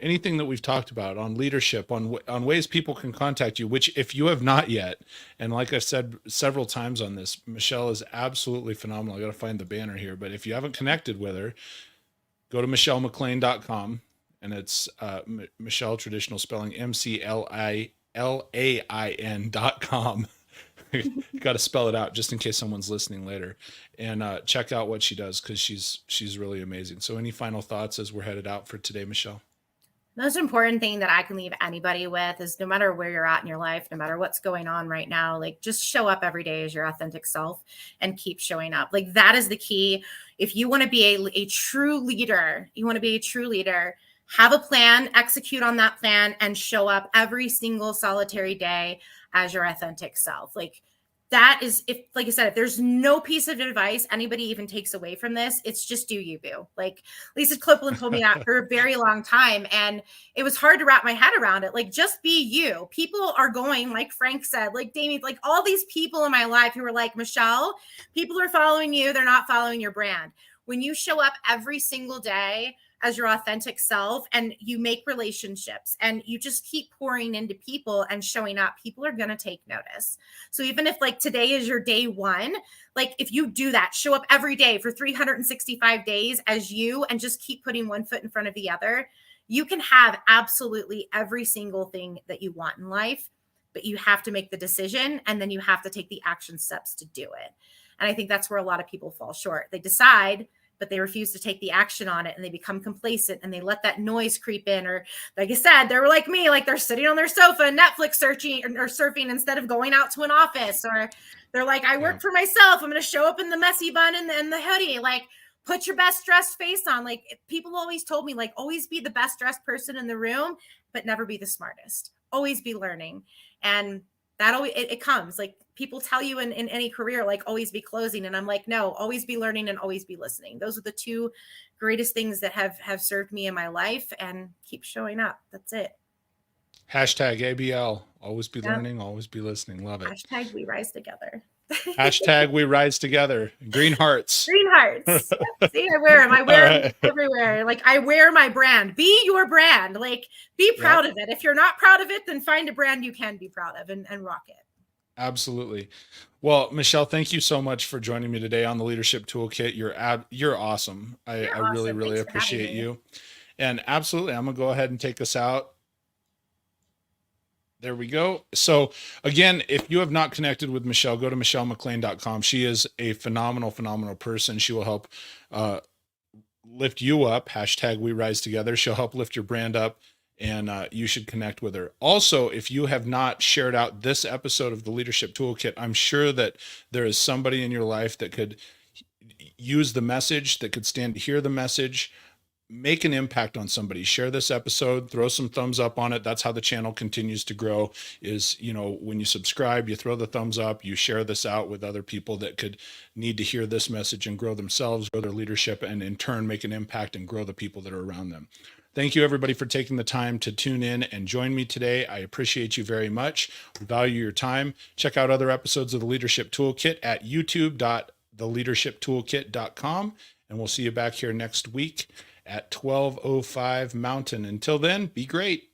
anything that we've talked about on leadership, on ways people can contact you, which if you have not yet, and like I've said several times on this, Michelle is absolutely phenomenal. I got to find the banner here, but if you haven't connected with her, go to michellemclain.com, and it's Michelle, traditional spelling, MCLAIN.com. You got to spell it out just in case someone's listening later, and check out what she does, because she's really amazing. So any final thoughts as we're headed out for today, Michelle? Most important thing that I can leave anybody with is, no matter where you're at in your life, no matter what's going on right now, like, just show up every day as your authentic self and keep showing up. Like, that is the key. If you want to be a true leader, have a plan, execute on that plan, and show up every single solitary day as your authentic self. Like, that is, like I said, if there's no piece of advice anybody even takes away from this, it's just do you, boo. Like, Lisa Copeland told me that for a very long time, and it was hard to wrap my head around it. Like, just be you. People are going, like Frank said, like Damien, like all these people in my life who were like, Michelle, people are following you, they're not following your brand. When you show up every single day as your authentic self and you make relationships and you just keep pouring into people and showing up, people are going to take notice. So even if like today is your day one, like if you do that, show up every day for 365 days as you, and just keep putting one foot in front of the other, you can have absolutely every single thing that you want in life, but you have to make the decision, and then you have to take the action steps to do it. And I think that's where a lot of people fall short. They decide, but they refuse to take the action on it, and they become complacent and they let that noise creep in. Or like I said, they're like me, like they're sitting on their sofa, Netflix searching or surfing instead of going out to an office. Or they're like, I work for myself. I'm going to show up in the messy bun and the hoodie. Like, put your best dressed face on. Like, people always told me, like, always be the best dressed person in the room, but never be the smartest. Always be learning. And that always, it comes. Like, people tell you in any career, like, always be closing. And I'm like, no, always be learning and always be listening. Those are the two greatest things that have served me in my life, and keep showing up. That's it. Hashtag ABL. Always be learning, always be listening. Love it. Hashtag we rise together. Hashtag we rise together. Green hearts. Green hearts. See, I wear them. I wear them everywhere. Like, I wear my brand. Be your brand. Like, be proud of it. If you're not proud of it, then find a brand you can be proud of and rock it. Absolutely. Well, Michelle, thank you so much for joining me today on the Leadership Toolkit. You're awesome. I really, really appreciate you. And absolutely, I'm going to go ahead and take us out. There we go. So again, if you have not connected with Michelle, go to michellemclain.com. She is a phenomenal, phenomenal person. She will help lift you up. Hashtag we rise together. She'll help lift your brand up, and you should connect with her. Also, if you have not shared out this episode of the Leadership Toolkit, I'm sure that there is somebody in your life that could use the message, that could stand to hear the message. make an impact on somebody. Share this episode, throw some thumbs up on it. That's how the channel continues to grow, is, when you subscribe, you throw the thumbs up, you share this out with other people that could need to hear this message and grow themselves, grow their leadership, and in turn make an impact and grow the people that are around them. Thank you, everybody, for taking the time to tune in and join me today. I appreciate you very much. We value your time. Check out other episodes of the Leadership Toolkit at youtube.theleadershiptoolkit.com, and we'll see you back here next week at 12:05 Mountain. Until then, be great.